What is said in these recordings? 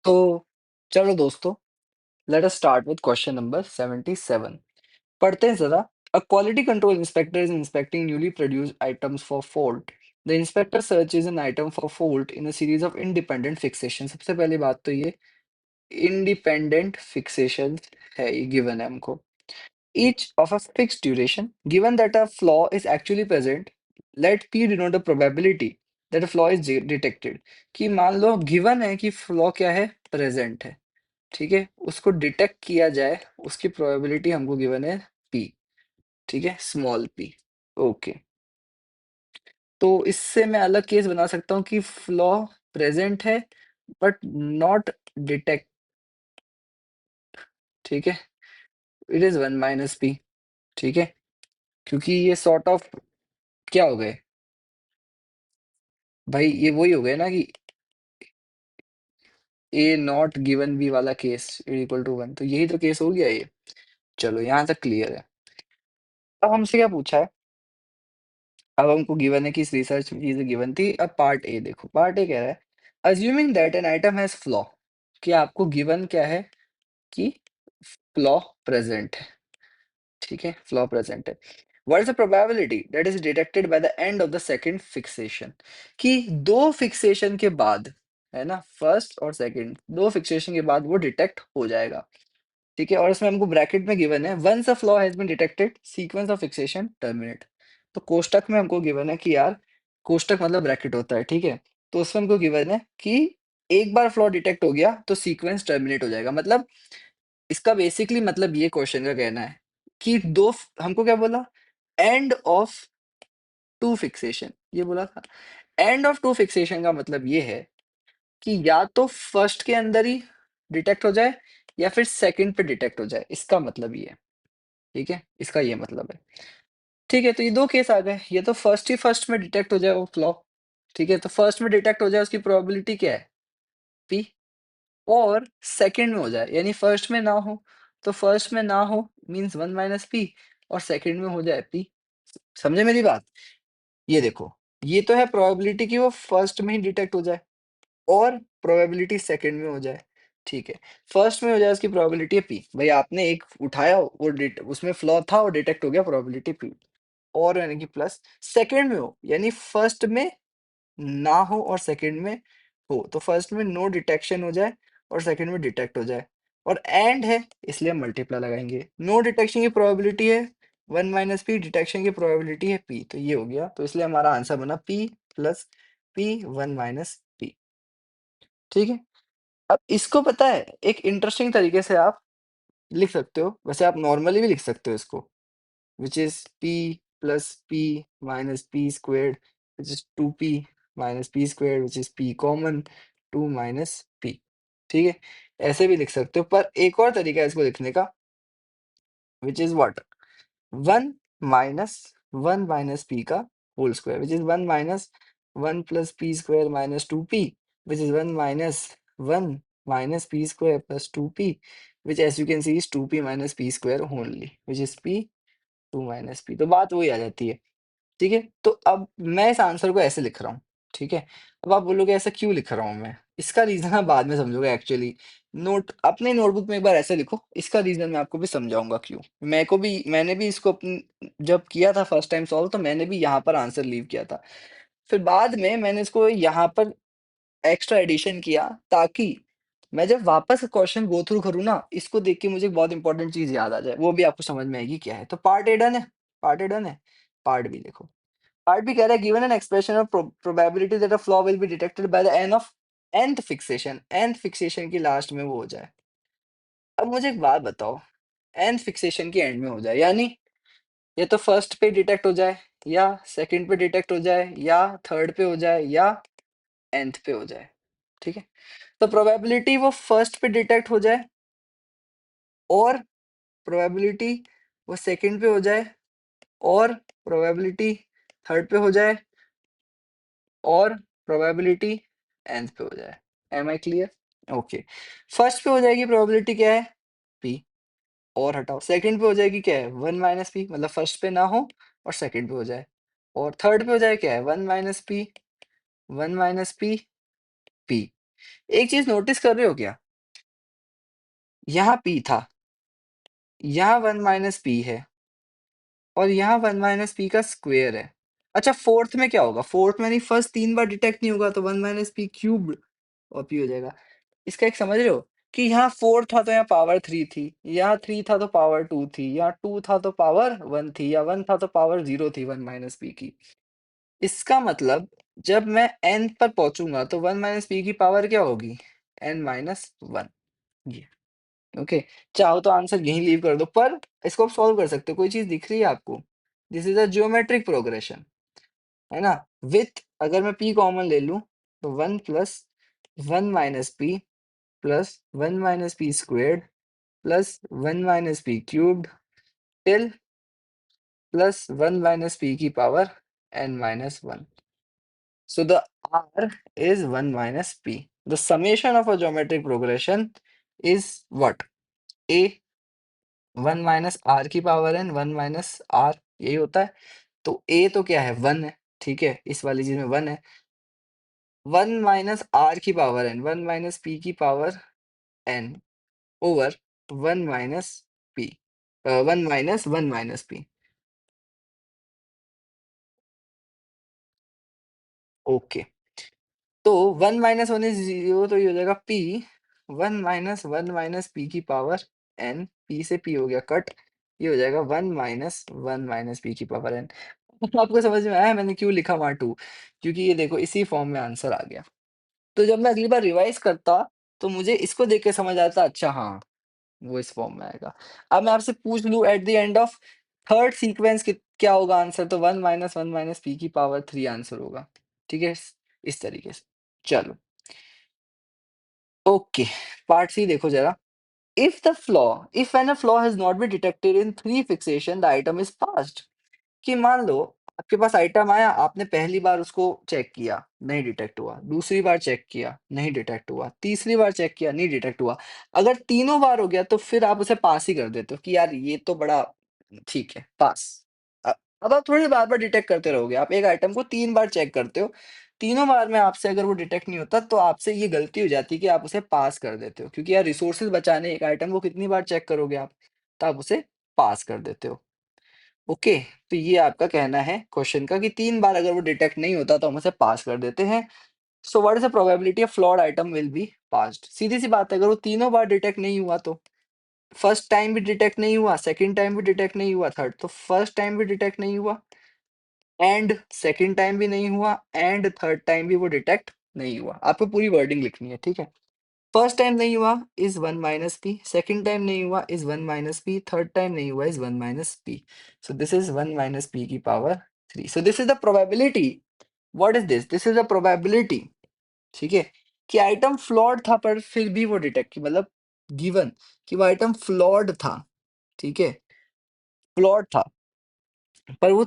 तो चलो दोस्तों, let us start with question number 77। पढ़ते हैं जरा। A quality control inspector is inspecting newly produced items for fault. The inspector searches an item for fault in a series of independent fixation. सबसे पहली बात तो ये इंडिपेंडेंट फिक्सेशन है, ये गिवन है हमको। Each of a fixed duration, given that a flaw is actually present, let P denote the probability that a flaw is detected। कि मान लो गिवन है कि फ्लॉ क्या है, प्रेजेंट है, ठीक है, उसको डिटेक्ट किया जाए, उसकी प्रोबेबिलिटी हमको गिवन है P, ठीक है, स्मॉल p। ओके, तो इससे मैं अलग केस बना सकता हूँ कि फ्लॉ प्रेजेंट है बट नॉट डिटेक्ट, ठीक है, इट इज 1 - p, ठीक है, क्योंकि ये सॉर्ट ऑफ क्या हो गए भाई, ये वही हो गए ना कि ए नॉट गिवन बी वाला केस इक्वल टू 1, तो यही तो केस हो गया ये। चलो यहाँ तक क्लियर है। अब हमसे क्या पूछा है, अब हमको गिवन है कि इस रिसर्च चीज गिवन थी। अब पार्ट ए देखो, पार्ट ए कह रहा है assuming that an item has flaw, कि आपको गिवन क्या है कि फ्लॉ प्रेजेंट है, ठीक है, फ्लॉ प्रेजेंट है। What is the probability that is detected by the end of the second fixation, कि दो फिक्सेशन के बाद, है ना, फर्स्ट और सेकंड दो फिक्सेशन के बाद वो डिटेक्ट हो जाएगा, ठीक है। और इसमें हमको ब्रैकेट में गिवन है once a flaw has been detected sequence of fixation terminate. तो कोष्टक में हमको गिवन है कि यार, कोष्टक मतलब ब्रैकेट होता है, ठीक है, तो उसमें हमको गिवन है कि एक बार फ्लॉ डिटेक्ट हो गया तो सीक्वेंस टर्मिनेट हो जाएगा। मतलब इसका बेसिकली मतलब ये क्वेश्चन का कहना है कि हमको क्या बोला, एंड ऑफ टू फिक्सेशन, ये बोला था। एंड ऑफ टू फिक्सेशन का मतलब ये है कि या तो फर्स्ट के अंदर ही डिटेक्ट हो जाए या फिर सेकंड पे डिटेक्ट हो जाए, इसका मतलब ये है, ठीक है, इसका ये मतलब है। ठीक है, तो ये दो केस आ गए, ये तो फर्स्ट में डिटेक्ट हो जाए वो फ्लॉ, ठीक है, तो फर्स्ट में डिटेक्ट हो जाए उसकी प्रोबेबिलिटी क्या है, पी। और सेकंड में हो जाए यानी फर्स्ट में ना हो, तो फर्स्ट में ना हो मींस 1 - p, और सेकंड में हो जाए पी। समझे मेरी बात? ये देखो, ये तो है प्रोबेबिलिटी कि वो फर्स्ट में ही डिटेक्ट हो जाए और प्रोबेबिलिटी सेकंड में हो जाए, ठीक है। फर्स्ट में हो जाए उसकी प्रोबेबिलिटी है पी, भाई आपने एक उठाया वो उसमें फ्लॉ था और डिटेक्ट हो गया, प्रोबेबिलिटी पी। और यानी कि प्लस सेकंड में हो यानी फर्स्ट में ना हो और सेकंड में हो, तो फर्स्ट में नो डिटेक्शन हो जाए और सेकंड में डिटेक्ट हो जाए। और एंड है इसलिए हम मल्टीप्लाई लगाएंगे। नो डिटेक्शन की प्रोबेबिलिटी है 1 - p, डिटेक्शन की प्रोबेबिलिटी है p, तो ये हो गया, तो इसलिए हमारा आंसर बना p प्लस p 1 - p, ठीक है। अब इसको पता है एक इंटरेस्टिंग तरीके से आप लिख सकते हो, वैसे आप नॉर्मली भी लिख सकते हो इसको, which is p plus p minus p squared, which is 2p minus p squared, which is p common 2 minus p, ठीक है, ऐसे भी लिख सकते हो। पर एक और तरीका है इसको लिखने का, which is what, 1 minus 1 - p का whole square, which is 1 minus 1 plus p square minus 2p, which is 1 minus 1 minus p square plus 2p, which as you can see is 2p minus p square only, which is p 2 minus p। तो बात वही आ जाती है, ठीक है। तो अब मैं इस आंसर को ऐसे लिख रहा हूँ, ठीक है। अब आप बोलोगे ऐसा क्यों लिख रहा हूँ मैं, इसका रीजन आप बाद में समझोगे एक्चुअली। नोट अपने नोटबुक में एक बार ऐसे लिखो, इसका रीजन मैं आपको भी समझाऊंगा क्यों। मैंने भी इसको जब किया था फर्स्ट टाइम सॉल्व, तो मैंने भी यहाँ पर आंसर लीव किया था। फिर बाद में मैंने इसको यहाँ पर एक्स्ट्रा एडिशन किया, ताकि मैं जब वापस क्वेश्चन गो थ्रू करूँ ना, इसको देख के मुझे एक बहुत इंपॉर्टेंट चीज़ याद आ जाए, वो भी आपको समझ में आएगी क्या है। तो पार्ट ए डन है, पार्ट ए डन है। पार्ट बी देखो, पार्ट बी कह रहा है given an expression of probability that a flaw will be detected by the end of nth fixation, nth fixation की लास्ट में वो हो जाए। अब मुझे एक बात बताओ, nth फिक्सेशन की एंड में हो जाए यानी या तो फर्स्ट पे डिटेक्ट हो जाए, या सेकंड पे डिटेक्ट हो जाए, या थर्ड पे हो जाए, या nth पे हो जाए, ठीक है। तो प्रोबेबिलिटी वो फर्स्ट पे डिटेक्ट हो जाए, और प्रोबेबिलिटी वो सेकंड पे हो जाए, और प्रोबेबिलिटी थर्ड पे हो जाए, और प्रोबेबिलिटी nth पे हो जाए। Am I clear? Okay, first पे हो जाएगी प्रोबेबिलिटी क्या है, p, और हटाओ। सेकंड पे हो जाएगी क्या है, 1 - p, मतलब फर्स्ट पे ना हो और सेकंड पे हो जाए। और थर्ड पे हो जाए क्या है, 1 - p, 1 - p, p, एक चीज नोटिस कर रहे हो क्या? यहाँ p था, यहाँ 1 माइनस पी है, और यहाँ 1 माइनस पी का स्क्वायर है। अच्छा, फोर्थ में क्या होगा? फोर्थ में नहीं, फर्स्ट 3 बार डिटेक्ट नहीं होगा, तो 1 माइनस पी क्यूब और पी हो जाएगा। इसका एक समझ रहे हो कि यहाँ 4 था तो यहाँ पावर 3 थी, यहाँ 3 था तो पावर 2 थी, यहाँ 2 था तो पावर 1 थी, या 1 था तो पावर 0 थी 1 माइनस पी की। इसका मतलब जब मैं n पर पहुंचूंगा तो 1 माइनस पी की पावर क्या होगी? n minus 1। ये ओके। चाहो तो आंसर यहीं लीव कर दो, पर इसको आप सॉल्व कर सकते हो। कोई चीज दिख रही है आपको? This is a geometric progression, है ना? विथ अगर मैं p कॉमन ले लूं तो 1 plus 1 minus p plus 1 minus p squared plus 1 minus p cubed till plus 1 minus p की power n minus 1। So the r is 1 minus p. The summation of a geometric progression is what? A 1 minus r की power n 1 minus r, यही होता है। तो a तो क्या है? 1 है, ठीक है, इस वाली चीज में 1 है। 1 माइनस r की पावर n, 1 माइनस p की power n over 1 minus p, 1 minus 1 minus p। Okay, तो 1 माइनस 1 इज 0, तो ये हो जाएगा p 1 माइनस 1 माइनस p की पावर n, p से p हो गया कट, ये हो जाएगा 1 माइनस 1 माइनस p की पावर n। आपको समझ में आया मैंने क्यों लिखा वहां 2? क्योंकि ये देखो इसी फॉर्म में आंसर आ गया। तो जब मैं अगली बार रिवाइज करता तो मुझे इसको देख के समझ आता, अच्छा हाँ वो इस फॉर्म में आएगा। अब मैं आपसे पूछ लूं at the end of third sequence क्या होगा आंसर, तो 1 माइनस 1 माइनस p की पावर 3 आंसर होगा, ठीक है, इस तरीके से। चलो ओके, पार्ट सी देखो जरा। If the flaw, if when a flaw has not been detected in three fixation, the item is passed। कि मान लो आपके पास आइटम आया, आपने पहली बार उसको चेक किया, नहीं डिटेक्ट हुआ, दूसरी बार चेक किया, नहीं डिटेक्ट हुआ, तीसरी बार चेक किया, नहीं डिटेक्ट हुआ। अगर तीनों बार हो गया तो फिर आप उसे पास ही कर देते हो कि यार ये तो बड़ा ठीक है, पास। अ- अब आप थोड़ी बार बार डिटेक्ट करते रहोगे, आप एक आइटम को 3 बार चेक करते हो, तीनों बार में आपसे अगर वो डिटेक्ट नहीं होता तो आपसे ये गलती हो जाती है कि आप उसे पास कर देते हो, क्योंकि यार रिसोर्सेज बचाने एक आइटम को कितनी बार चेक करोगे आप, तो आप उसे पास कर देते हो। ओके, तो ये आपका कहना है क्वेश्चन का कि 3 बार अगर वो डिटेक्ट नहीं होता तो हम उसे पास कर देते हैं। So what is the probability of flawed item will be passed? सीधी सी बात है, अगर वो तीनों बार डिटेक्ट नहीं हुआ तो फर्स्ट टाइम भी डिटेक्ट नहीं हुआ, सेकंड टाइम भी डिटेक्ट नहीं हुआ, थर्ड तो फर्स्ट टाइम भी डिटेक्ट नहीं हुआ, एंड सेकंड टाइम भी नहीं हुआ, एंड थर्ड टाइम भी वो डिटेक्ट नहीं हुआ। आपको पूरी वर्डिंग लिखनी है, ठीक है? फर्स्ट टाइम नहीं हुआ is 1 minus p, second time नहीं हुआ is 1 minus p, third time नहीं हुआ is 1 minus p. So this is 1 minus p की power 3। So this is the probability. What is this? This is the probability, ठीक है, कि item flawed था पर फिर भी वो डिटेक्ट, मतलब गिवन कि वो आइटम फ्लॉड था, ठीक है, फ्लॉड था पर वो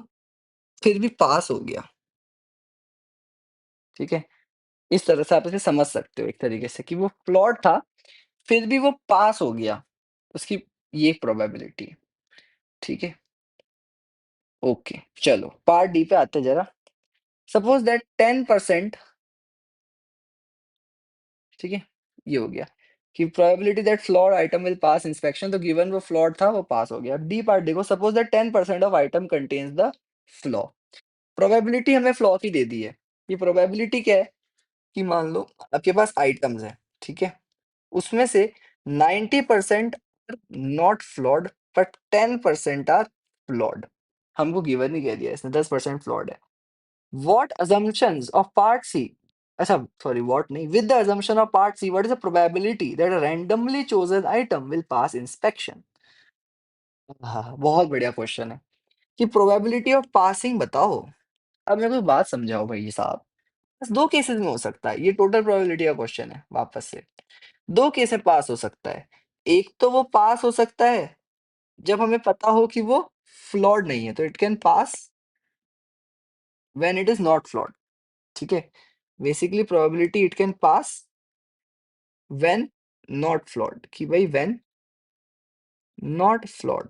फिर भी पास हो गया, ठीक है। इस तरह से आप इसे समझ सकते हो एक तरीके से कि वो फ्लॉड था फिर भी वो पास हो गया, उसकी ये प्रोबेबिलिटी है, ठीक है। ओके, चलो पार्ट डी पे आते हैं जरा। सपोज दैट 10%, ठीक है, ये हो गया कि probability that flawed item will pass inspection, तो गिवन वो फ्लॉड था वो पास हो गया। डी पार्ट देखो, suppose that 10% of item contains the flaw. Probability हमें फ्लॉ की दे दी है। ये प्रोबेबिलिटी क्या है कि मान लो आपके पास आइटम्स है, ठीक है, उसमें से 90% not flawed but 10% are flawed. हमको गिवन ही कह दिया इसने 10% फ्लॉड है। What assumptions of part C? अच्छा, sorry, what नहीं, with the assumption of part C, what is the probability that a randomly chosen item will pass inspection? हाँ, बहुत बढ़िया क्वेश्चन है कि प्रोबेबिलिटी ऑफ पासिंग बताओ। अब मेरे को बात समझाओ भाई साहब, बस दो केसेस में हो सकता है, ये टोटल प्रोबेबिलिटी का क्वेश्चन है, वापस से दो केस में पास हो सकता है। एक तो वो पास हो सकता है जब हमें पता हो कि वो फ्लॉड नहीं है, तो it can pass when it is not flawed, ठीक है। Basically probability it can pass when not flawed, कि भाई व्हेन नॉट फ्लॉड।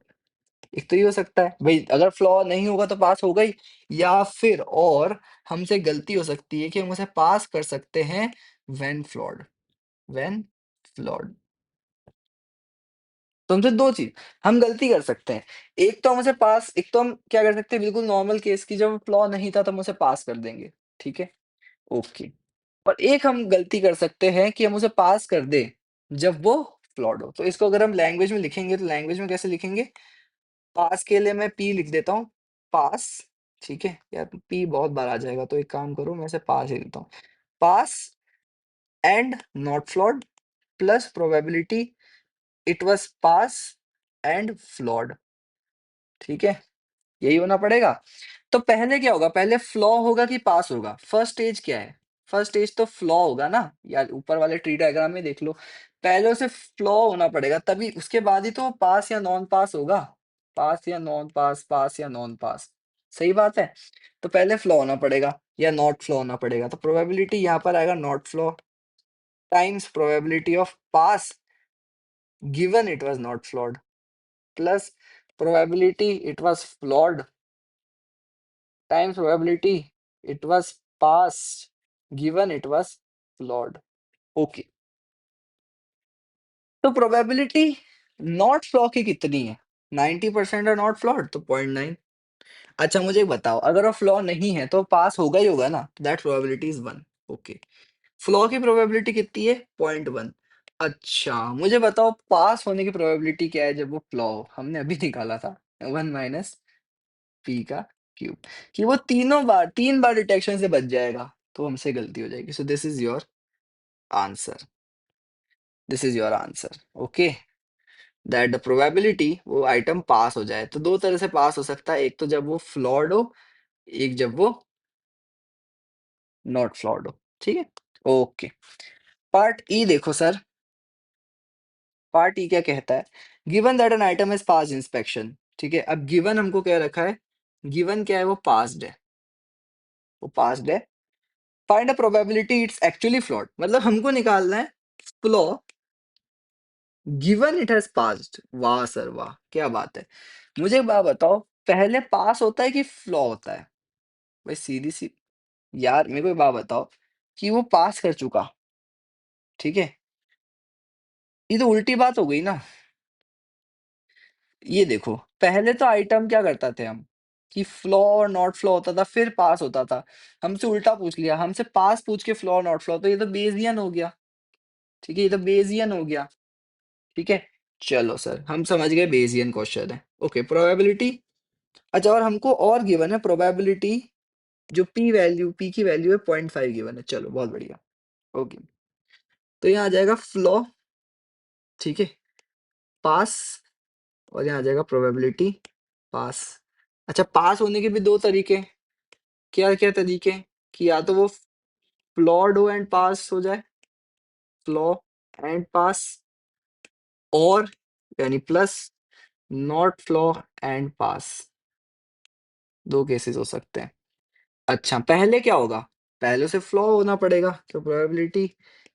एक तो ये हो सकता है भाई अगर फ्लॉ नहीं होगा तो पास होगा ही, या फिर और हमसे गलती हो सकती है कि हम उसे पास कर सकते हैं व्हेन फ्लॉड। When flawed. तो हमसे 2 चीज़ हम गलती कर सकते हैं। एक तो हम उसे पास एक तो हम क्या कर सकते हैं बिल्कुल नॉर्मल केस की जब फ्लॉ नहीं था तो हम उसे पास कर देंगे, ठीक है? ओके। और एक हम गलती कर सकते हैं कि हम उसे पास कर दें, जब वो फ्लॉड हो। तो इसको अगर हम लैंग्वेज में लिखेंगे तो लैंग्वेज में कैसे लिखेंगे? पास के लिए मैं पी लिख देता हूँ, पास, ठीक है? यार पी बहुत बार आ जाएगा तो एक काम करो मैं इसे पास ही लिखता हूँ। Pass and not flawed plus probability it was pass and flawed, ठीक है? यही होना पड़ेगा। तो पहले क्या होगा? पहले फ्लॉ होगा कि पास होगा? फर्स्ट स्टेज क्या है? फर्स्ट स्टेज तो फ्लॉ होगा ना, यार ऊपर वाले ट्री डायग्राम में देख लो। पहले उसे फ्लॉ होना पड़ेगा तभी उसके बाद ही तो पास या नॉन पास होगा। पास या नॉन पास, पास या नॉन पास। सही बात है? तो पहले फ्लॉ होना पड़ेगा या नॉट फ्लॉ होना पड़ेगा। तो प्रोबेबिलिटी यहाँ पर आएगा not flaw times probability of pass given it was not flawed plus probability it was flawed times probability it was passed given it was flawed. Okay, तो प्रोबेबिलिटी नॉट फ्लॉ की कितनी है? 90% और नॉट फ्लॉड तो 0.9। अच्छा मुझे एक बताओ अगर वो फ्लॉ नहीं है तो पास होगा ही होगा ना, that probability is 1। Okay, flaw की प्रोबेबिलिटी कितनी है? 0.1। अच्छा मुझे बताओ पास होने की प्रोबेबिलिटी क्या है जब वो फ्लॉ हो? हमने अभी निकाला था 1 माइनस पी का क्यूब, कि वो 3 बार डिटेक्शन से बच जाएगा, तो हमसे गलती हो जाएगी। So this is your answer, this is your answer, okay? That the probability वो आइटम पास हो जाए। तो 2 तरह से पास हो सकता है, एक तो जब वो फ्लॉड हो, एक जब वो नॉट फ्लॉड हो, ठीक है? ओके, पार्ट ई देखो सर, पार्ट ई क्या कहता है? Given that an item has passed inspection, ठीक है? अब गिवन हमको क्या रखा है? गिवन क्या है? वो पास्ड है, वो पास्ड है। Find a probability it's actually flawed, मतलब हमको निकालना है flaw given it has passed. वाह सर वाह, क्या बात है। मुझे एक बात बताओ, पहले पास होता है कि फ्लॉ होता है? भाई सीधी सी, यार मेरे को एक बात बताओ कि वो पास कर चुका, ठीक है? ये तो उल्टी बात हो गई ना। ये देखो, पहले तो आइटम क्या करता थे हम कि फ्लॉ और नॉट फ्लॉ होता था फिर पास होता था। हमसे उल्टा पूछ लिया, हमसे पास पूछ के फ्लॉ नॉट फ्लॉ, तो ये तो बेजियन हो गया, ठीक है? ये तो बेजियन हो गया, ठीक है? चलो सर, हम समझ गए बेसियन क्वेश्चन है। Okay, probability. अच्छा और हमको और गिवन है प्रोबेबिलिटी, जो पी की वैल्यू है 0.5 गिवन है। चलो बहुत बढ़िया। ओके, तो यहाँ आ जाएगा फ्लॉ, ठीक है, पास, और यहाँ आ जाएगा प्रोबेबिलिटी पास। अच्छा पास होने के भी 2 तरीके, क्या-क्या तरीके? कि या तो वो फ्लॉड हो एंड पास हो जाए, फ्लॉ एंड पास, और यानी plus not flaw and pass. 2 cases हो सकते हैं। अच्छा, पहले क्या होगा? पहले उसे फ्लॉ होना पड़ेगा, तो प्रोबेबिलिटी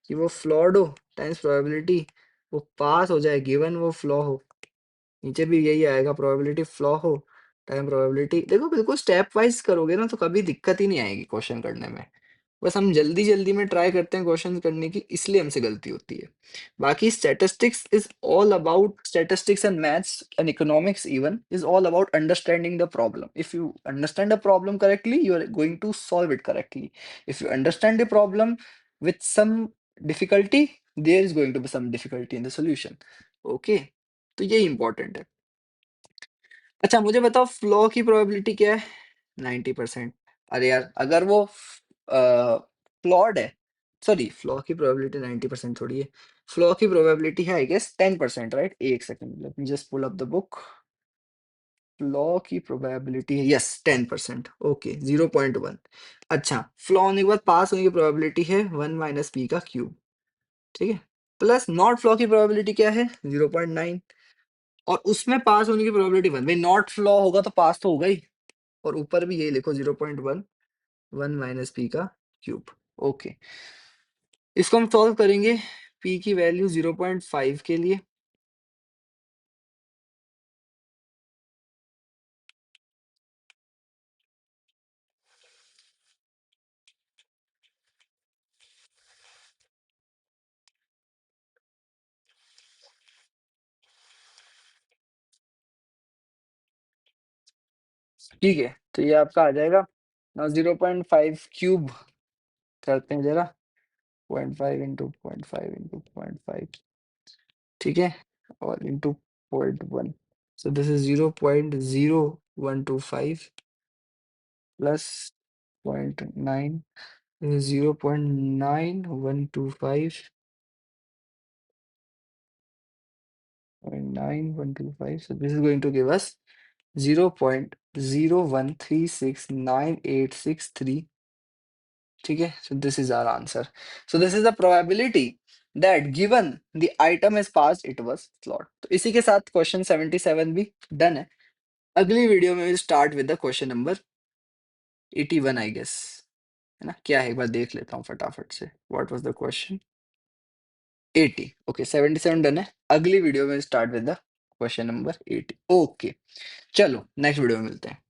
कि वो फ्लॉड हो टाइम्स प्रोबेबिलिटी वो पास हो जाए गिवन वो फ्लॉ हो। नीचे भी यही आएगा, प्रोबेबिलिटी फ्लॉ हो टाइम प्रोबेबिलिटी। देखो बिल्कुल स्टेप वाइज़ करोगे ना तो कभी दिक्कत ही नहीं आएगी क्वेश्चन करने में। बस हम जल्दी-जल्दी में ट्राई करते हैं क्वेश्चन करने की, इसलिए हमसे गलती होती है। बाकी statistics is all about, statistics and maths and economics even is all about understanding the problem. If you understand the problem correctly, you are going to solve it correctly. If you understand the problem with some difficulty, there is going to be some difficulty in the solution. Okay, तो यही important है। अच्छा मुझे बताओ flaw की probability क्या है? 90%। अरे यार अगर वो फ्लॉड है, सॉरी फ्लॉ की प्रोबेबिलिटी 90% थोड़ी है। फ्लॉ की प्रोबेबिलिटी है आई गेस 10%, राइट? एक second, let me just pull up the book. Flaw की प्रोबेबिलिटी है यस 10%, ओके 0.1। अच्छा फ्लॉ होने के बाद पास होने की प्रोबेबिलिटी है 1 माइनस पी का क्यूब, ठीक है? प्लस नॉट फ्लॉ की प्रोबेबिलिटी क्या है? 0.9, और उसमें पास होने की प्रोबेबिलिटी 1। भाई नॉट फ्लॉ होगा तो पास तो होगा ही, और ऊपर भी यही लिखो 0.1, 1 माइनस पी का क्यूब। ओके, इसको हम सॉल्व करेंगे पी की वैल्यू 0.5 के लिए। ठीक है, तो ये आपका आ जाएगा। नाउ 0.5 क्यूब करते हैं जरा, 0.5 इंटू 0.5 इंटू 0.5, ठीक है, और into 0.1। So this is 0.0125 plus 0.9, this is 0.9125, 0.9125. So this is going to give us 0.01369863. Okay, so this is our answer. So this is the probability that given the item is passed, it was flawed. तो इसी के साथ question 77 भी done है। अगली video में start with the question number 81 I guess, है ना? क्या है एक बार देख लेता हूँ फटाफट से। What was the question? 80। Okay, 77 done है। अगली वीडियो में start with the question number 80। Okay, चलो नेक्स्ट वीडियो में मिलते हैं।